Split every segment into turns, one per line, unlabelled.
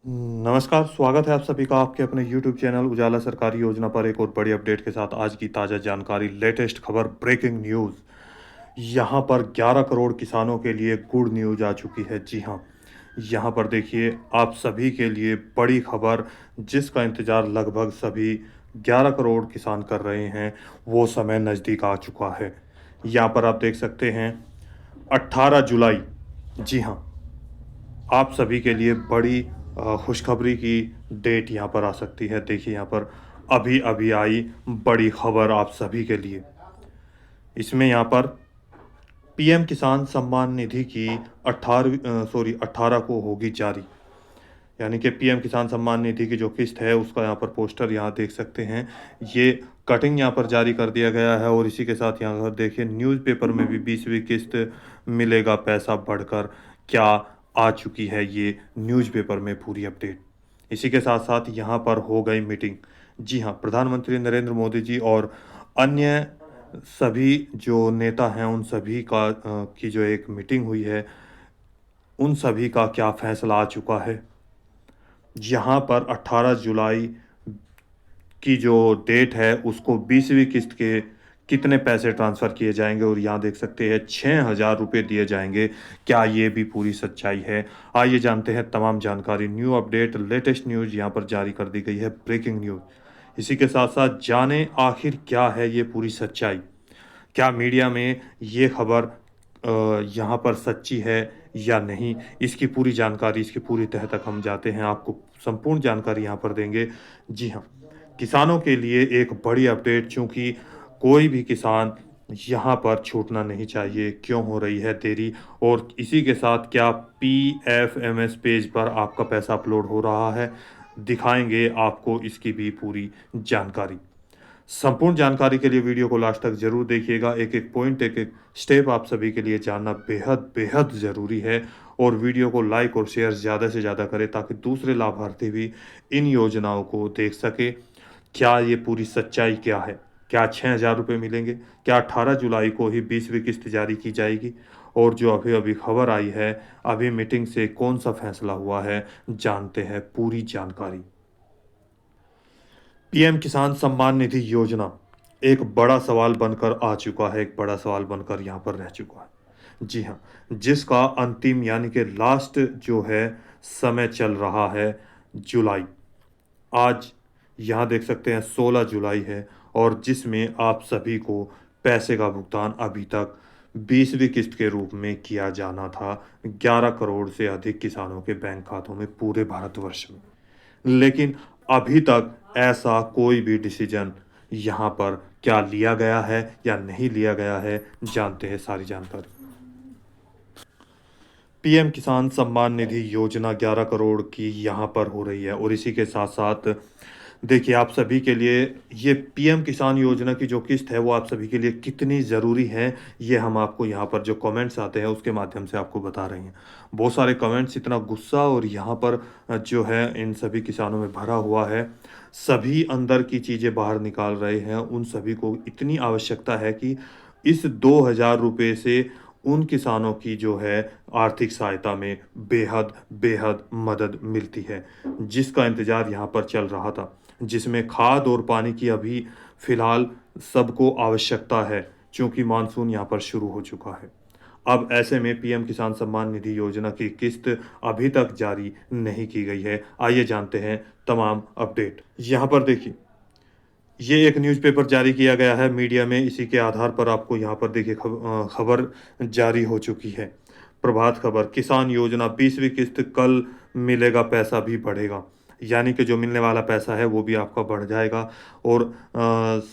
नमस्कार, स्वागत है आप सभी का आपके अपने यूट्यूब चैनल उजाला सरकारी योजना पर एक और बड़ी अपडेट के साथ। आज की ताज़ा जानकारी, लेटेस्ट खबर, ब्रेकिंग न्यूज़। यहाँ पर 11 करोड़ किसानों के लिए गुड न्यूज़ आ चुकी है। जी हाँ, यहाँ पर देखिए आप सभी के लिए बड़ी खबर, जिसका इंतज़ार लगभग सभी 11 करोड़ किसान कर रहे हैं, वो समय नज़दीक आ चुका है। यहाँ पर आप देख सकते हैं 18 जुलाई। जी हाँ, आप सभी के लिए बड़ी खुशखबरी की डेट यहाँ पर आ सकती है। देखिए यहाँ पर अभी अभी आई बड़ी खबर आप सभी के लिए। इसमें यहाँ पर पीएम किसान सम्मान निधि की 18 को होगी जारी। यानी कि पीएम किसान सम्मान निधि की जो किस्त है उसका यहाँ पर पोस्टर यहाँ देख सकते हैं। ये कटिंग यहाँ पर जारी कर दिया गया है और इसी के साथ यहाँ पर देखिए न्यूज़पेपर में भी 20वीं किस्त मिलेगा पैसा बढ़कर क्या आ चुकी है ये न्यूज़पेपर में पूरी अपडेट। इसी के साथ साथ यहाँ पर हो गई मीटिंग। जी हाँ, प्रधानमंत्री नरेंद्र मोदी जी और अन्य सभी जो नेता हैं उन सभी की जो एक मीटिंग हुई है, उन सभी का क्या फैसला आ चुका है। यहाँ पर 18 जुलाई की जो डेट है उसको 20वीं किस्त के कितने पैसे ट्रांसफ़र किए जाएंगे और यहाँ देख सकते हैं 6,000 रुपये दिए जाएंगे। क्या ये भी पूरी सच्चाई है? आइए जानते हैं तमाम जानकारी। न्यू अपडेट, लेटेस्ट न्यूज़ यहाँ पर जारी कर दी गई है, ब्रेकिंग न्यूज़। इसी के साथ साथ जाने आखिर क्या है ये पूरी सच्चाई। क्या मीडिया में ये खबर यहाँ पर सच्ची है या नहीं, इसकी पूरी जानकारी, इसकी पूरी तह तक हम जाते हैं, आपको संपूर्ण जानकारी यहाँ पर देंगे। जी हाँ, किसानों के लिए एक बड़ी अपडेट, चूँकि कोई भी किसान यहाँ पर छूटना नहीं चाहिए। क्यों हो रही है देरी, और इसी के साथ क्या पीएफएमएस पेज पर आपका पैसा अपलोड हो रहा है, दिखाएंगे आपको इसकी भी पूरी जानकारी। संपूर्ण जानकारी के लिए वीडियो को लास्ट तक ज़रूर देखिएगा। एक एक पॉइंट, एक एक स्टेप आप सभी के लिए जानना बेहद बेहद ज़रूरी है। और वीडियो को लाइक और शेयर ज़्यादा से ज़्यादा करें ताकि दूसरे लाभार्थी भी इन योजनाओं को देख सके। क्या ये पूरी सच्चाई क्या है? क्या 6,000 रुपये मिलेंगे? क्या 18 जुलाई को ही 20वीं किस्त जारी की जाएगी? और जो अभी अभी खबर आई है, अभी मीटिंग से कौन सा फैसला हुआ है, जानते हैं पूरी जानकारी। पीएम किसान सम्मान निधि योजना एक बड़ा सवाल बनकर आ चुका है, एक बड़ा सवाल बनकर यहाँ पर रह चुका है। जी हाँ, जिसका अंतिम यानी कि लास्ट जो है समय चल रहा है जुलाई। आज यहाँ देख सकते हैं 16 जुलाई है और जिसमें आप सभी को पैसे का भुगतान अभी तक 20वीं किस्त के रूप में किया जाना था 11 करोड़ से अधिक किसानों के बैंक खातों में पूरे भारतवर्ष में। लेकिन अभी तक ऐसा कोई भी डिसीजन यहाँ पर क्या लिया गया है या नहीं लिया गया है, जानते हैं सारी जानकारी। पीएम किसान सम्मान निधि योजना 11 करोड़ की यहाँ पर हो रही है और इसी के साथ साथ देखिए आप सभी के लिए ये पीएम किसान योजना की जो किस्त है वो आप सभी के लिए कितनी ज़रूरी है, ये हम आपको यहाँ पर जो कमेंट्स आते हैं उसके माध्यम से आपको बता रहे हैं। बहुत सारे कमेंट्स, इतना गुस्सा और यहाँ पर जो है इन सभी किसानों में भरा हुआ है। सभी अंदर की चीज़ें बाहर निकाल रहे हैं। उन सभी को इतनी आवश्यकता है कि इस 2,000 रुपये से उन किसानों की जो है आर्थिक सहायता में बेहद बेहद मदद मिलती है, जिसका इंतज़ार यहाँ पर चल रहा था, जिसमें खाद और पानी की अभी फ़िलहाल सबको आवश्यकता है, चूँकि मानसून यहाँ पर शुरू हो चुका है। अब ऐसे में पीएम किसान सम्मान निधि योजना की किस्त अभी तक जारी नहीं की गई है। आइए जानते हैं तमाम अपडेट। यहाँ पर देखिए, ये एक न्यूज़पेपर जारी किया गया है मीडिया में, इसी के आधार पर आपको यहाँ पर देखिए खबर जारी हो चुकी है। प्रभात खबर, किसान योजना 20वीं किस्त कल मिलेगा, पैसा भी बढ़ेगा। यानी कि जो मिलने वाला पैसा है वो भी आपका बढ़ जाएगा। और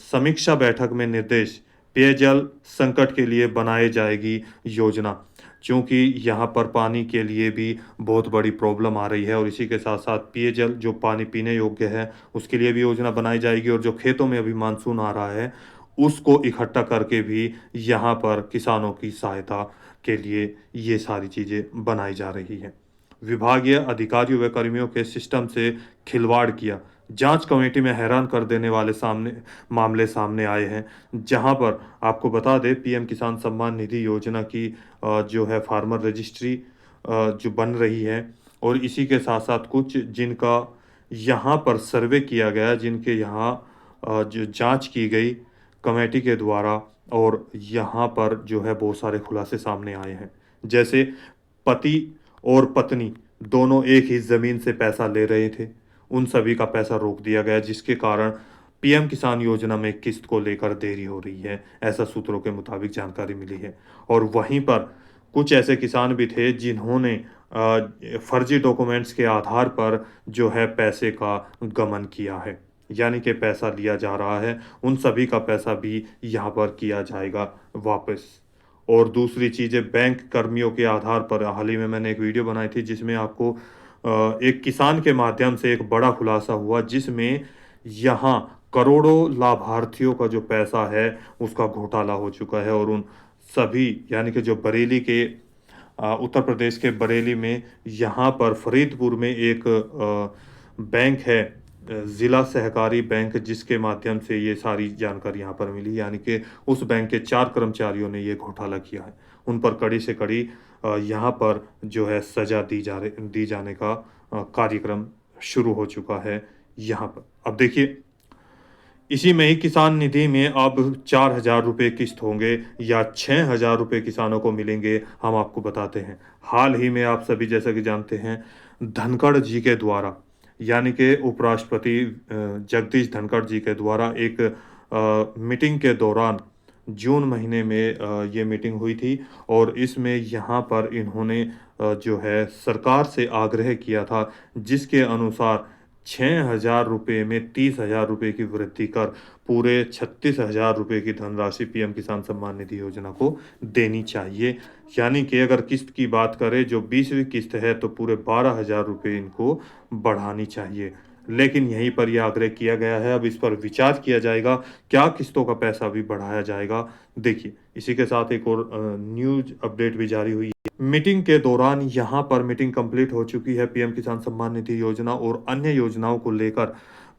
समीक्षा बैठक में निर्देश, पेयजल संकट के लिए बनाई जाएगी योजना, चूँकि यहाँ पर पानी के लिए भी बहुत बड़ी प्रॉब्लम आ रही है और इसी के साथ-साथ पेयजल जो पानी पीने योग्य है, उसके लिए भी योजना बनाई जाएगी और जो खेतों में अभी मानसून आ रहा है, उसको इकट्ठा करके भी यहाँ पर किसानों की सहायता के लिए ये सारी चीज़ें बनाई जा रही हैं। विभागीय अधिकारियों व कर्मियों के सिस्टम से खिलवाड़ किया, जांच कमेटी में हैरान कर देने वाले मामले सामने आए हैं। जहां पर आपको बता दें, पीएम किसान सम्मान निधि योजना की जो है फार्मर रजिस्ट्री जो बन रही है, और इसी के साथ साथ कुछ जिनका यहाँ पर सर्वे किया गया, जिनके यहाँ जो जांच की गई कमेटी के द्वारा, और यहाँ पर जो है बहुत सारे खुलासे सामने आए हैं। जैसे पति और पत्नी दोनों एक ही ज़मीन से पैसा ले रहे थे, उन सभी का पैसा रोक दिया गया, जिसके कारण पीएम किसान योजना में किस्त को लेकर देरी हो रही है, ऐसा सूत्रों के मुताबिक जानकारी मिली है। और वहीं पर कुछ ऐसे किसान भी थे जिन्होंने फर्जी डॉक्यूमेंट्स के आधार पर जो है पैसे का गमन किया है, यानी कि पैसा लिया जा रहा है, उन सभी का पैसा भी यहाँ पर किया जाएगा वापस। और दूसरी चीज़ें, बैंक कर्मियों के आधार पर हाल ही में मैंने एक वीडियो बनाई थी जिसमें आपको एक किसान के माध्यम से एक बड़ा खुलासा हुआ, जिसमें यहाँ करोड़ों लाभार्थियों का जो पैसा है उसका घोटाला हो चुका है। और उन सभी, यानी कि जो बरेली के उत्तर प्रदेश के बरेली में, यहाँ पर फरीदपुर में एक बैंक है, ज़िला सहकारी बैंक, जिसके माध्यम से ये सारी जानकारी यहाँ पर मिली, यानी कि उस बैंक के 4 कर्मचारियों ने ये घोटाला किया है। उन पर कड़ी से कड़ी यहाँ पर जो है सज़ा दी जाने का कार्यक्रम शुरू हो चुका है यहाँ पर। अब देखिए, इसी में ही किसान निधि में अब 4,000 रुपये किस्त होंगे या 6,000 रुपये किसानों को मिलेंगे, हम आपको बताते हैं। हाल ही में आप सभी जैसा कि जानते हैं, धनखड़ जी के द्वारा, यानी कि उपराष्ट्रपति जगदीश धनखड़ जी के द्वारा एक मीटिंग के दौरान जून महीने में ये मीटिंग हुई थी, और इसमें यहाँ पर इन्होंने जो है सरकार से आग्रह किया था, जिसके अनुसार 6,000 रुपये में 30,000 रुपये की वृद्धि कर पूरे 36,000 रुपये की धनराशि पीएम किसान सम्मान निधि योजना को देनी चाहिए। यानी कि अगर किस्त की बात करें, जो 20वीं किस्त है, तो पूरे 12,000 रुपये इनको बढ़ानी चाहिए। लेकिन यहीं पर यह आग्रह किया गया है, अब इस पर विचार किया जाएगा, क्या किस्तों का पैसा भी बढ़ाया जाएगा। देखिए, इसी के साथ एक और न्यूज़ अपडेट भी जारी हुई। मीटिंग के दौरान यहाँ पर मीटिंग कंप्लीट हो चुकी है। पीएम किसान सम्मान निधि योजना और अन्य योजनाओं को लेकर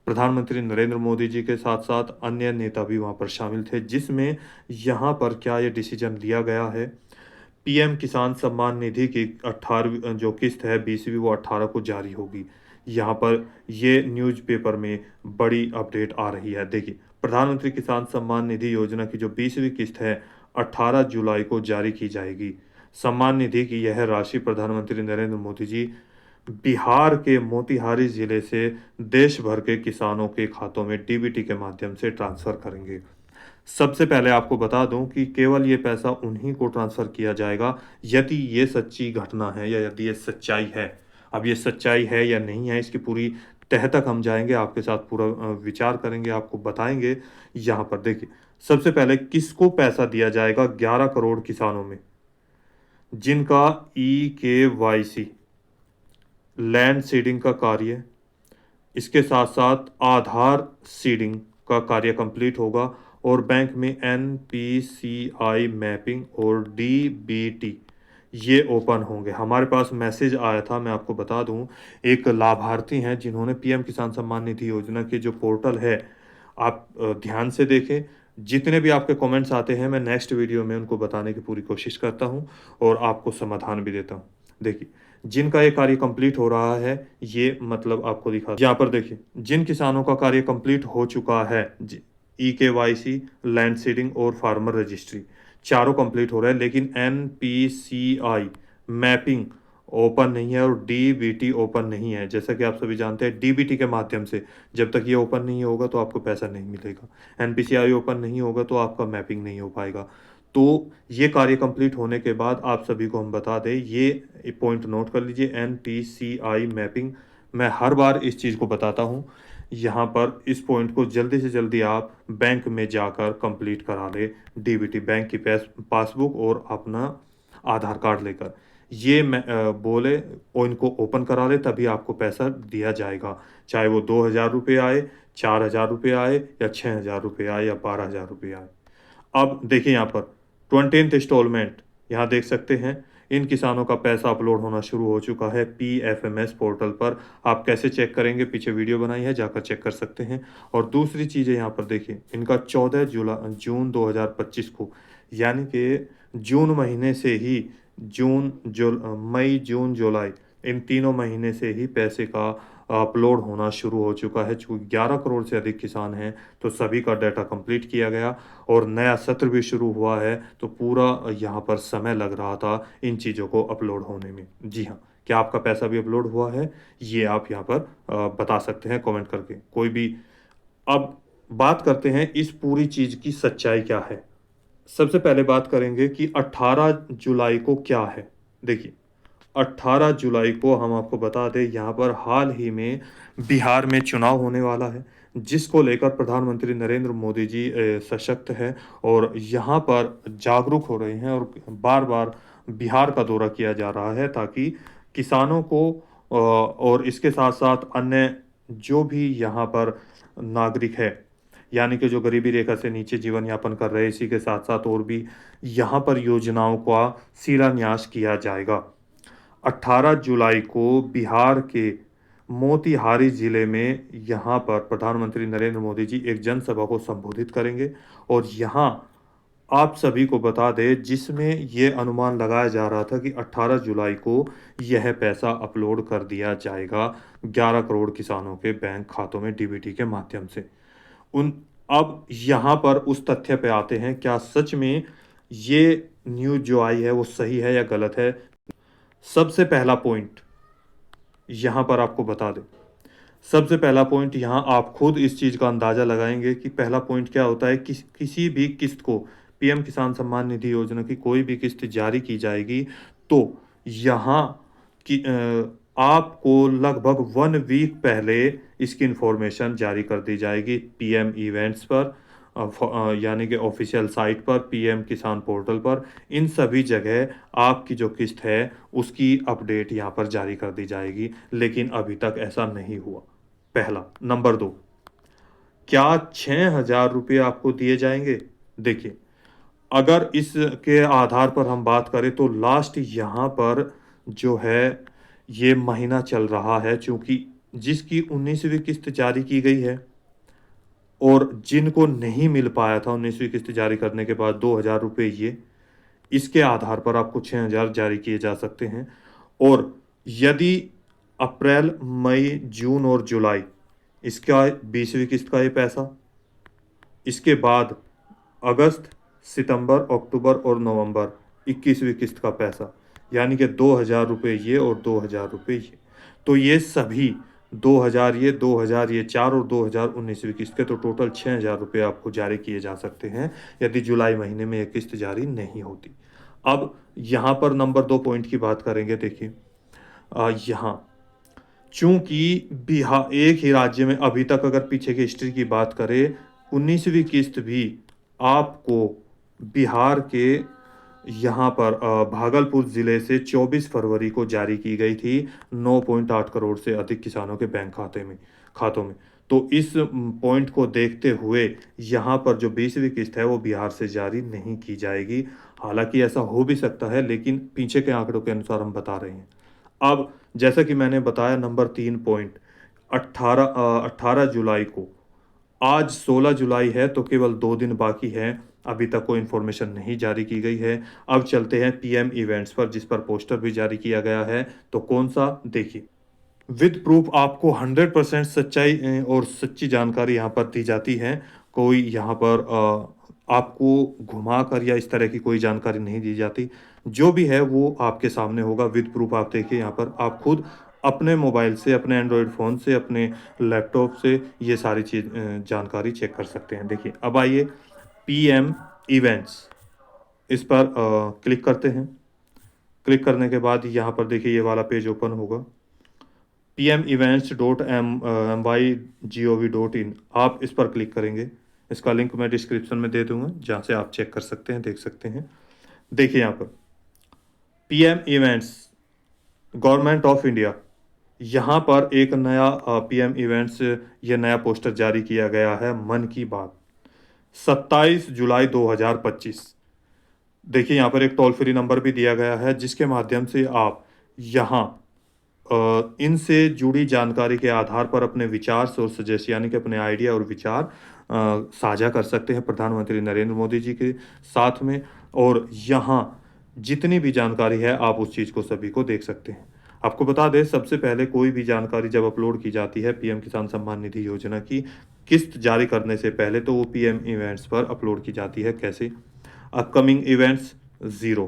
प्रधानमंत्री नरेंद्र मोदी जी के साथ साथ अन्य नेता भी वहाँ पर शामिल थे, जिसमें यहाँ पर क्या ये डिसीजन लिया गया है, पीएम किसान सम्मान निधि की 18वीं जो किस्त है 20वीं, वो 18 को जारी होगी। यहाँ पर ये न्यूज़पेपर में बड़ी अपडेट आ रही है। देखिए, प्रधानमंत्री किसान सम्मान निधि योजना की जो 20वीं किस्त है 18 जुलाई को जारी की जाएगी। सम्मान निधि की यह राशि प्रधानमंत्री नरेंद्र मोदी जी बिहार के मोतिहारी जिले से देश भर के किसानों के खातों में डीबीटी के माध्यम से ट्रांसफ़र करेंगे। सबसे पहले आपको बता दूं कि केवल ये पैसा उन्हीं को ट्रांसफ़र किया जाएगा यदि ये सच्ची घटना है, या यदि ये सच्चाई है। अब ये सच्चाई है या नहीं है, इसकी पूरी तह तक हम जाएंगे, आपके साथ पूरा विचार करेंगे, आपको बताएंगे। यहाँ पर देखिए, सबसे पहले किसको पैसा दिया जाएगा? 11 करोड़ किसानों में, जिनका EKYC लैंड सीडिंग का कार्य, इसके साथ साथ आधार सीडिंग का कार्य कंप्लीट होगा, और बैंक में NPCI मैपिंग और DBT ये ओपन होंगे। हमारे पास मैसेज आया था, मैं आपको बता दूं, एक लाभार्थी हैं जिन्होंने पीएम किसान सम्मान निधि योजना के जो पोर्टल है, आप ध्यान से देखें। जितने भी आपके कमेंट्स आते हैं, मैं नेक्स्ट वीडियो में उनको बताने की पूरी कोशिश करता हूं और आपको समाधान भी देता हूं। देखिए, जिनका ये कार्य कंप्लीट हो रहा है, ये मतलब आपको दिखा, यहाँ पर देखिए, जिन किसानों का कार्य कंप्लीट हो चुका है, EKYC, लैंड सीडिंग और फार्मर रजिस्ट्री चारों कंप्लीट हो रहा है, लेकिन NPCI मैपिंग ओपन नहीं है और DBT ओपन नहीं है। जैसा कि आप सभी जानते हैं, DBT के माध्यम से जब तक ये ओपन नहीं होगा तो आपको पैसा नहीं मिलेगा, NPCI ओपन नहीं होगा तो आपका मैपिंग नहीं हो पाएगा। तो ये कार्य कंप्लीट होने के बाद आप सभी को हम बता दें, ये पॉइंट नोट कर लीजिए, NPCI मैपिंग, मैं हर बार इस चीज़ को बताता हूँ। यहाँ पर इस पॉइंट को जल्दी से जल्दी आप बैंक में जाकर कंप्लीट करा ले, DBT बैंक की पासबुक और अपना आधार कार्ड लेकर, ये बोले और इनको ओपन करा ले, तभी आपको पैसा दिया जाएगा। चाहे वो 2,000 रुपये आए, 4,000 रुपये आए, या 6,000 रुपये आए, या 12,000 रुपये आए। अब देखिए, यहाँ पर 20th इंस्टॉलमेंट, यहाँ देख सकते हैं, इन किसानों का पैसा अपलोड होना शुरू हो चुका है PFMS पोर्टल पर। आप कैसे चेक करेंगे, पीछे वीडियो बनाई है, जाकर चेक कर सकते हैं। और दूसरी चीज़ यहाँ पर देखिए, इनका 14 जून 2025 को, यानी कि जून महीने से ही मई, जून, जुलाई इन तीनों महीने से ही पैसे का अपलोड होना शुरू हो चुका है। चूँकि 11 करोड़ से अधिक किसान हैं, तो सभी का डाटा कंप्लीट किया गया और नया सत्र भी शुरू हुआ है, तो पूरा यहाँ पर समय लग रहा था इन चीज़ों को अपलोड होने में। जी हाँ, क्या आपका पैसा भी अपलोड हुआ है? ये आप यहाँ पर बता सकते हैं कमेंट करके। कोई भी अब बात करते हैं इस पूरी चीज़ की सच्चाई क्या है? सबसे पहले बात करेंगे कि 18 जुलाई को क्या है? देखिए, 18 जुलाई को हम आपको बता दें यहाँ पर हाल ही में बिहार में चुनाव होने वाला है, जिसको लेकर प्रधानमंत्री नरेंद्र मोदी जी सशक्त हैं और यहाँ पर जागरूक हो रहे हैं और बार-बार बिहार का दौरा किया जा रहा है ताकि किसानों को और इसके साथ-साथ अन्य जो भी यहाँ पर नागरिक है, यानी कि जो गरीबी रेखा से नीचे जीवन यापन कर रहे हैं, इसी के साथ-साथ और भी यहाँ पर योजनाओं का शिलान्यास किया जाएगा। 18 जुलाई को बिहार के मोतिहारी जिले में यहाँ पर प्रधानमंत्री नरेंद्र मोदी जी एक जनसभा को संबोधित करेंगे और यहाँ आप सभी को बता दें जिसमें ये अनुमान लगाया जा रहा था कि 18 जुलाई को यह पैसा अपलोड कर दिया जाएगा 11 करोड़ किसानों के बैंक खातों में डीबीटी के माध्यम से। उन अब यहाँ पर उस तथ्य पे आते हैं, क्या सच में ये न्यूज़ जो आई है वो सही है या गलत है? सबसे पहला पॉइंट यहाँ पर आपको बता दें। सबसे पहला पॉइंट यहाँ आप खुद इस चीज़ का अंदाज़ा लगाएँगे कि पहला पॉइंट क्या होता है, किसी भी किस्त को पीएम किसान सम्मान निधि योजना की कोई भी किस्त जारी की जाएगी, तो यहाँ की आपको लगभग 1 वीक पहले इसकी इन्फॉर्मेशन जारी कर दी जाएगी पीएम इवेंट्स पर, यानी कि ऑफिशियल साइट पर, पीएम किसान पोर्टल पर, इन सभी जगह आपकी जो किस्त है उसकी अपडेट यहाँ पर जारी कर दी जाएगी, लेकिन अभी तक ऐसा नहीं हुआ। पहला। नंबर 2, क्या 6,000 रुपये आपको दिए जाएँगे? देखिए, अगर इसके आधार पर हम बात करें तो लास्ट यहाँ पर जो है ये महीना चल रहा है, चूँकि जिसकी 19वीं किस्त जारी की गई है और जिनको नहीं मिल पाया था 19वीं किस्त जारी करने के बाद 2,000 रुपये ये, इसके आधार पर आपको 6,000 जारी किए जा सकते हैं। और यदि अप्रैल, मई, जून और जुलाई इसका 20वीं किस्त का ये पैसा, इसके बाद अगस्त, सितंबर, अक्टूबर और नवंबर 21वीं किस्त का पैसा, यानी कि 2,000 रुपये ये और 2,000 रुपये ये। तो ये सभी 2,000 ये, 2,000 ये 4 और 2,000 19वीं किस्त के, तो टोटल 6,000 रुपये आपको जारी किए जा सकते हैं यदि जुलाई महीने में ये किस्त जारी नहीं होती। अब यहाँ पर नंबर 2 पॉइंट की बात करेंगे। देखिए, यहाँ चूँकि एक ही राज्य में अभी तक अगर पीछे की हिस्ट्री की बात करें, 19वीं किस्त भी आपको बिहार के यहाँ पर भागलपुर ज़िले से 24 फरवरी को जारी की गई थी 9.8 करोड़ से अधिक किसानों के बैंक खातों में। तो इस पॉइंट को देखते हुए यहाँ पर जो 20वीं किस्त है वो बिहार से जारी नहीं की जाएगी। हालाँकि ऐसा हो भी सकता है, लेकिन पीछे के आंकड़ों के अनुसार हम बता रहे हैं। अब जैसा कि मैंने बताया, नंबर 3 पॉइंट 18 जुलाई को, आज 16 जुलाई है तो केवल 2 दिन बाकी हैं, अभी तक कोई इन्फॉर्मेशन नहीं जारी की गई है। अब चलते हैं पीएम इवेंट्स पर, जिस पर पोस्टर भी जारी किया गया है। तो कौन-सा? देखिए, विद प्रूफ आपको 100% सच्चाई और सच्ची जानकारी यहाँ पर दी जाती है। कोई यहाँ पर आपको घुमाकर या इस तरह की कोई जानकारी नहीं दी जाती। जो भी है वो आपके सामने होगा विद प्रूफ। आप देखिए, यहाँ पर आप खुद अपने मोबाइल से, अपने एंड्रॉयड फ़ोन से, अपने लैपटॉप से ये सारी जानकारी चेक कर सकते हैं। देखिए, अब आइए पीएम इवेंट्स, इस पर क्लिक करते हैं। क्लिक करने के बाद यहाँ पर देखिए ये वाला पेज ओपन होगा, pmevents.my.gov.in। आप इस पर क्लिक करेंगे। इसका लिंक मैं डिस्क्रिप्शन में दे दूँगा, जहाँ से आप चेक कर सकते हैं, देख सकते हैं। देखिए यहाँ पर PM events, government of India, यहाँ पर एक नया पीएम इवेंट्स ये नया पोस्टर जारी किया गया है, मन की बात, 27 जुलाई 2025। देखिए यहाँ पर एक टोल फ्री नंबर भी दिया गया है, जिसके माध्यम से आप यहाँ इनसे जुड़ी जानकारी के आधार पर अपने विचार और सजेस्ट, यानी कि अपने आइडिया और विचार साझा कर सकते हैं प्रधानमंत्री नरेंद्र मोदी जी के साथ में। और यहाँ जितनी भी जानकारी है आप उस चीज़ को सभी को देख सकते हैं। आपको बता दें, सबसे पहले कोई भी जानकारी जब अपलोड की जाती है पीएम किसान सम्मान निधि योजना की किस्त जारी करने से पहले, तो वो पीएम इवेंट्स पर अपलोड की जाती है। कैसे? अपकमिंग इवेंट्स 0,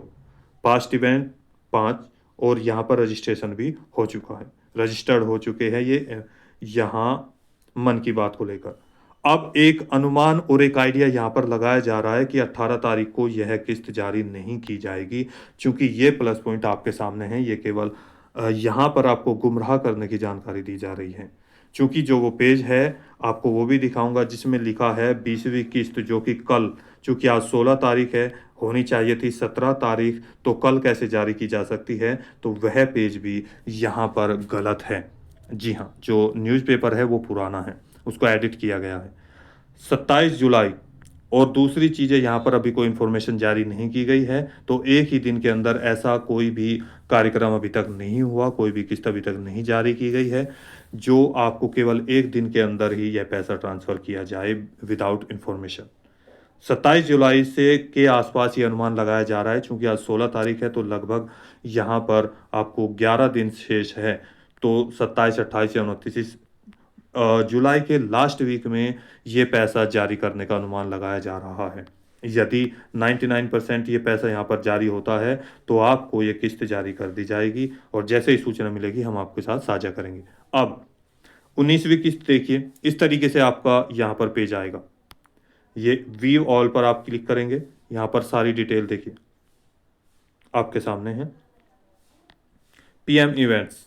पास्ट इवेंट 5, और यहाँ पर रजिस्ट्रेशन भी हो चुका है, रजिस्टर्ड हो चुके हैं ये यहाँ मन की बात को लेकर। अब एक अनुमान और एक आइडिया यहाँ पर लगाया जा रहा है कि 18 तारीख को यह किस्त जारी नहीं की जाएगी, चूंकि ये प्लस पॉइंट आपके सामने है। ये केवल यहाँ पर आपको गुमराह करने की जानकारी दी जा रही है, चूंकि जो वो पेज है आपको वो भी दिखाऊंगा जिसमें लिखा है 20वीं किस्त, जो कि कल, चूंकि आज 16 तारीख है, होनी चाहिए थी 17 तारीख, तो कल कैसे जारी की जा सकती है? तो वह पेज भी यहाँ पर गलत है। जी हाँ, जो न्यूज़पेपर है वो पुराना है, उसको एडिट किया गया है। 27 जुलाई, और दूसरी चीज़ें यहाँ पर अभी कोई इन्फॉर्मेशन जारी नहीं की गई है, तो एक ही दिन के अंदर ऐसा कोई भी कार्यक्रम अभी तक नहीं हुआ, कोई भी किस्त अभी तक नहीं जारी की गई है, जो आपको केवल एक दिन के अंदर ही यह पैसा ट्रांसफ़र किया जाए विदाउट इन्फॉर्मेशन। 27 जुलाई से के आसपास ये अनुमान लगाया जा रहा है, चूंकि आज 16 तारीख है, तो लगभग यहाँ पर आपको 11 दिन शेष है। तो 27, 28 या 29 इस जुलाई के लास्ट वीक में ये पैसा जारी करने का अनुमान लगाया जा रहा है। यदि 99% ये पैसा यहाँ पर जारी होता है, तो आपको ये किस्त जारी कर दी जाएगी, और जैसे ही सूचना मिलेगी हम आपके साथ साझा करेंगे। अब 19वीं किस्त देखिए, इस तरीके से आपका यहाँ पर पेज आएगा। ये व्यू ऑल पर आप क्लिक करेंगे, यहाँ पर सारी डिटेल देखिए आपके सामने है। पीएम इवेंट्स,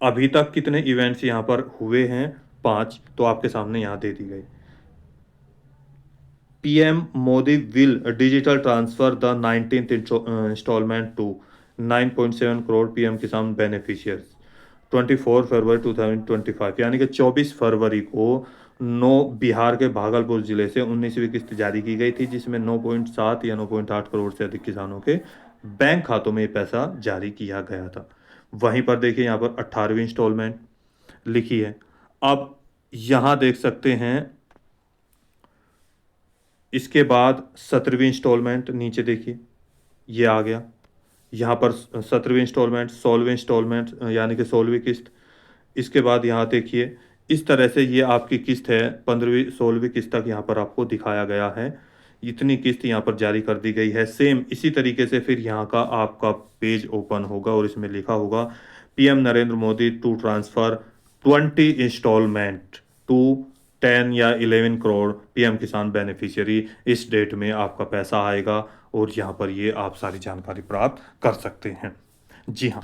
अभी तक कितने इवेंट्स यहाँ पर हुए हैं? 5, तो आपके सामने यहाँ दे दी गई। PM Modi will digital transfer the 19th installment to 9.7 crore PM Kisan beneficiaries 24 फरवरी 2025, यानी कि 24 फरवरी को बिहार के भागलपुर जिले से 19वीं किस्त जारी की गई थी, जिसमें 9.7 या 9.8 करोड़ से अधिक किसानों के बैंक खातों में ये पैसा जारी किया गया था। वहीं पर देखिए यहाँ पर 18वीं इंस्टॉलमेंट लिखी है। अब यहाँ देख सकते हैं, इसके बाद 17वीं इंस्टॉलमेंट नीचे देखिए ये आ गया। यहाँ पर 17वीं इंस्टॉलमेंट, 16वीं इंस्टॉलमेंट यानी कि 16वीं किस्त। इसके बाद यहाँ देखिए इस तरह से ये आपकी किस्त है, 15वीं 16वीं किस्त तक यहाँ पर आपको दिखाया गया है। इतनी किस्त यहाँ पर जारी कर दी गई है। सेम इसी तरीके से फिर यहाँ का आपका पेज ओपन होगा और इसमें लिखा होगा PM Narendra Modi to transfer 20 installment to 10 या 11 करोड़ पीएम किसान बेनिफिशियरी। इस डेट में आपका पैसा आएगा, और यहाँ पर ये आप सारी जानकारी प्राप्त कर सकते हैं। जी हाँ,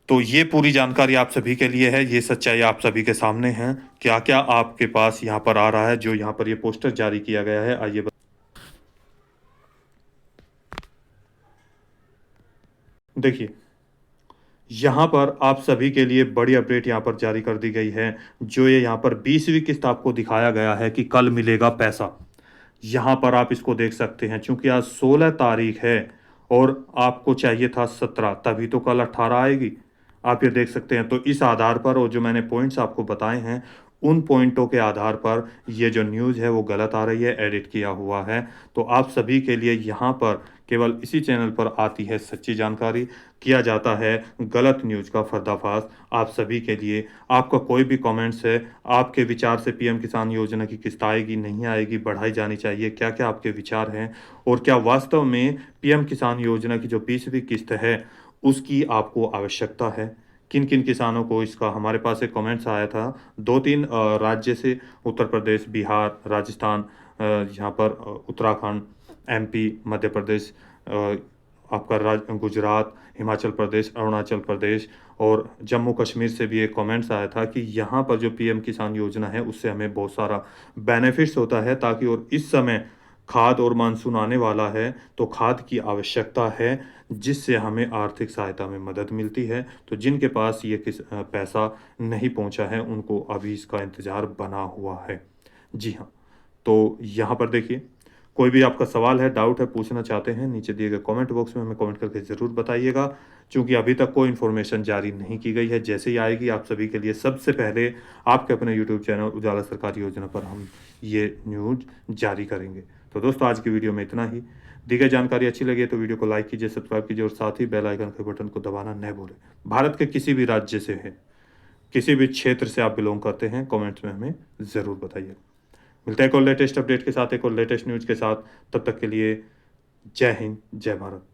तो ये पूरी जानकारी आप सभी के लिए है, ये सच्चाई आप सभी के सामने है। क्या क्या आपके पास यहाँ पर आ रहा है, जो यहाँ पर ये पोस्टर जारी किया गया है, आइए देखिए। यहाँ पर आप सभी के लिए बड़ी अपडेट यहाँ पर जारी कर दी गई है। जो ये यहाँ पर 20वीं किस्त आपको दिखाया गया है कि कल मिलेगा पैसा, यहाँ पर आप इसको देख सकते हैं। चूंकि आज 16 तारीख है और आपको चाहिए था 17, तभी तो कल 18 आएगी। आप ये देख सकते हैं। तो इस आधार पर, और जो मैंने पॉइंट्स आपको बताए हैं, उन पॉइंटों के आधार पर ये जो न्यूज़ है वो गलत आ रही है, एडिट किया हुआ है। तो आप सभी के लिए यहाँ पर केवल इसी चैनल पर आती है सच्ची जानकारी, किया जाता है गलत न्यूज़ का पर्दाफाश आप सभी के लिए। आपका कोई भी कमेंट्स है, आपके विचार से पीएम किसान योजना की किस्त आएगी, नहीं आएगी, बढ़ाई जानी चाहिए, क्या क्या आपके विचार हैं, और क्या वास्तव में पीएम किसान योजना की जो 20वीं किस्त है उसकी आपको आवश्यकता है? किन किन किसानों को इसका, हमारे पास एक कमेंट्स आया था 2-3 राज्य से, उत्तर प्रदेश, बिहार, राजस्थान, यहाँ पर उत्तराखंड, एमपी, मध्य प्रदेश, आपका गुजरात, हिमाचल प्रदेश, अरुणाचल प्रदेश और जम्मू कश्मीर से भी एक कमेंट्स आया था कि यहाँ पर जो पीएम किसान योजना है उससे हमें बहुत सारा बेनिफिट्स होता है, ताकि, और इस समय खाद और मानसून आने वाला है, तो खाद की आवश्यकता है, जिससे हमें आर्थिक सहायता में मदद मिलती है। तो जिनके पास ये पैसा नहीं पहुंचा है उनको अभी इसका इंतज़ार बना हुआ है। जी हाँ, तो यहाँ पर देखिए, कोई भी आपका सवाल है, डाउट है, पूछना चाहते हैं, नीचे दिए गए कमेंट बॉक्स में हमें कमेंट करके ज़रूर बताइएगा। चूँकि अभी तक कोई इन्फॉर्मेशन जारी नहीं की गई है, जैसे ही आएगी आप सभी के लिए सबसे पहले आपके अपने यूट्यूब चैनल उजाला सरकारी योजना पर हम ये न्यूज़ जारी करेंगे। तो दोस्तों, आज की वीडियो में इतना ही। दी गई जानकारी अच्छी लगी है तो वीडियो को लाइक कीजिए, सब्सक्राइब कीजिए और साथ ही बेल आइकन के बटन को दबाना न भूलें। भारत के किसी भी राज्य से हैं, किसी भी क्षेत्र से आप बिलोंग करते हैं, कमेंट्स में हमें ज़रूर बताइए। मिलते हैं एक और लेटेस्ट अपडेट के साथ, एक और लेटेस्ट न्यूज़ के साथ। तब तक के लिए जय हिंद, जय भारत।